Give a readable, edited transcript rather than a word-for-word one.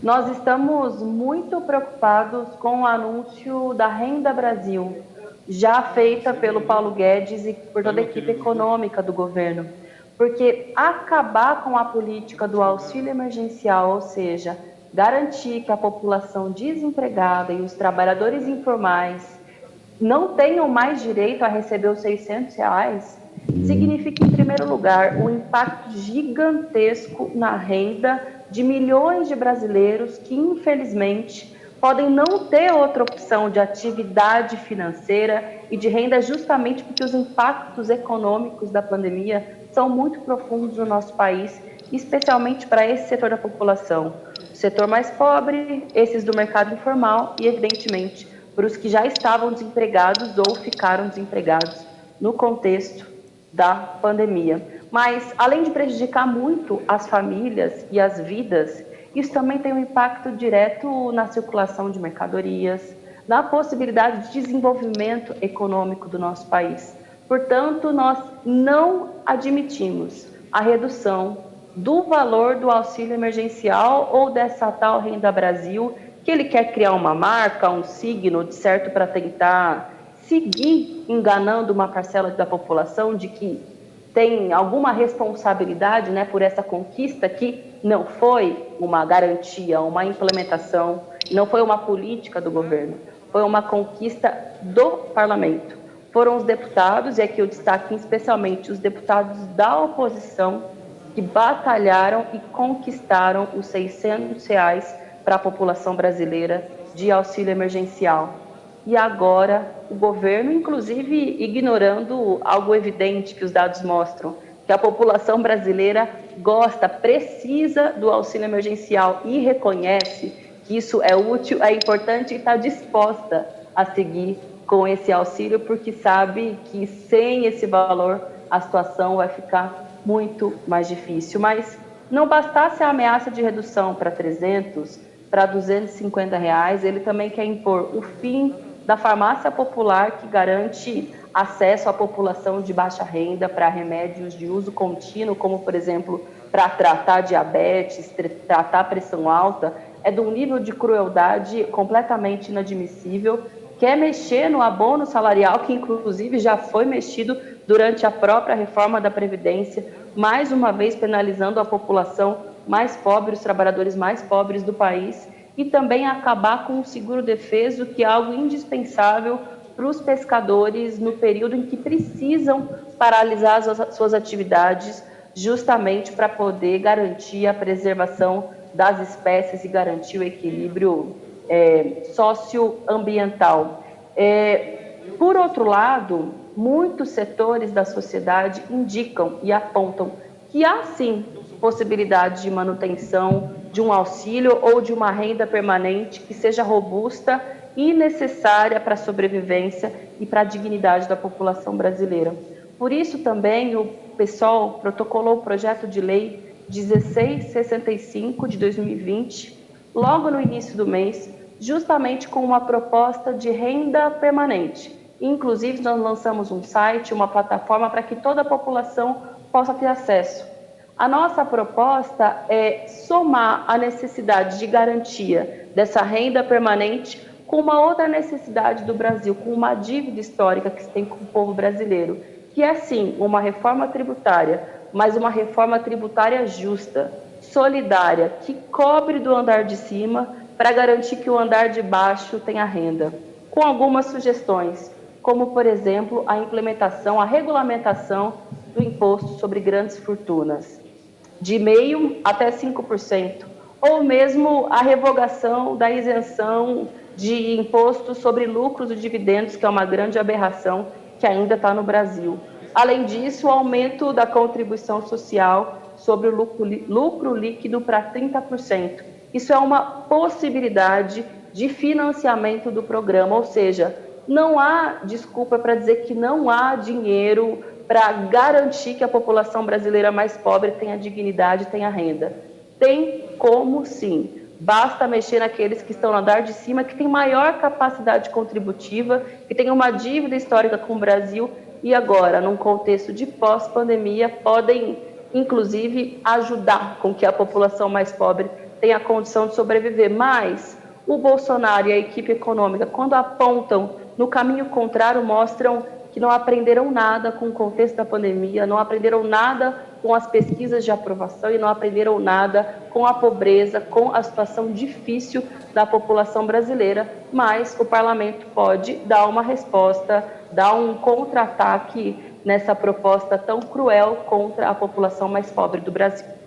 Nós estamos muito preocupados com o anúncio da Renda Brasil, já feita pelo Paulo Guedes e por toda a equipe econômica do governo, porque acabar com a política do auxílio emergencial, ou seja, garantir que a população desempregada e os trabalhadores informais não tenham mais direito a receber os R$ 600, significa, em primeiro lugar, um impacto gigantesco na renda de milhões de brasileiros que, infelizmente, podem não ter outra opção de atividade financeira e de renda justamente porque os impactos econômicos da pandemia são muito profundos no nosso país, especialmente para esse setor da população. O setor mais pobre, esses do mercado informal e, evidentemente, para os que já estavam desempregados ou ficaram desempregados no contexto da pandemia. Mas, além de prejudicar muito as famílias e as vidas, isso também tem um impacto direto na circulação de mercadorias, na possibilidade de desenvolvimento econômico do nosso país. Portanto, nós não admitimos a redução do valor do auxílio emergencial ou dessa tal Renda Brasil, que ele quer criar uma marca, um signo, de certo, para tentar seguir enganando uma parcela da população de que tem alguma responsabilidade, né, por essa conquista que não foi uma garantia, uma implementação, não foi uma política do governo, foi uma conquista do parlamento. Foram os deputados, e aqui eu destaco especialmente os deputados da oposição, que batalharam e conquistaram os R$ 600 para a população brasileira de auxílio emergencial. E agora o governo, inclusive ignorando algo evidente que os dados mostram, que a população brasileira gosta, precisa do auxílio emergencial e reconhece que isso é útil, é importante e está disposta a seguir com esse auxílio, porque sabe que sem esse valor a situação vai ficar muito mais difícil. Mas não bastasse a ameaça de redução para 300, para R$ 250, ele também quer impor o fim da farmácia popular, que garante acesso à população de baixa renda para remédios de uso contínuo, como, por exemplo, para tratar diabetes, tratar pressão alta. É de um nível de crueldade completamente inadmissível. Quer mexer no abono salarial, que inclusive já foi mexido durante a própria reforma da Previdência, mais uma vez penalizando a população mais pobre, os trabalhadores mais pobres do país, e também acabar com o seguro-defeso, que é algo indispensável para os pescadores no período em que precisam paralisar as suas atividades, justamente para poder garantir a preservação das espécies e garantir o equilíbrio socioambiental. Por outro lado, muitos setores da sociedade indicam e apontam que há sim possibilidade de manutenção de um auxílio ou de uma renda permanente que seja robusta e necessária para a sobrevivência e para a dignidade da população brasileira. Por isso também o PSOL protocolou o projeto de lei 1665 de 2020, logo no início do mês, justamente com uma proposta de renda permanente. Inclusive, nós lançamos um site, uma plataforma para que toda a população possa ter acesso. A nossa proposta é somar a necessidade de garantia dessa renda permanente com uma outra necessidade do Brasil, com uma dívida histórica que se tem com o povo brasileiro, que é, sim, uma reforma tributária, mas uma reforma tributária justa, solidária, que cobre do andar de cima para garantir que o andar de baixo tenha renda, com algumas sugestões, como, por exemplo, a implementação, a regulamentação do imposto sobre grandes fortunas, de 0,5% até 5%, ou mesmo a revogação da isenção de imposto sobre lucros e dividendos, que é uma grande aberração que ainda está no Brasil. Além disso, o aumento da contribuição social sobre o lucro líquido para 30%. Isso é uma possibilidade de financiamento do programa, ou seja, não há desculpa para dizer que não há dinheiro para garantir que a população brasileira mais pobre tenha dignidade, tenha renda. Tem como sim. Basta mexer naqueles que estão no andar de cima, que têm maior capacidade contributiva, que têm uma dívida histórica com o Brasil e agora, num contexto de pós-pandemia, podem, inclusive, ajudar com que a população mais pobre tem a condição de sobreviver. Mas o Bolsonaro e a equipe econômica, quando apontam no caminho contrário, mostram que não aprenderam nada com o contexto da pandemia, não aprenderam nada com as pesquisas de aprovação e não aprenderam nada com a pobreza, com a situação difícil da população brasileira, mas o parlamento pode dar uma resposta, dar um contra-ataque nessa proposta tão cruel contra a população mais pobre do Brasil.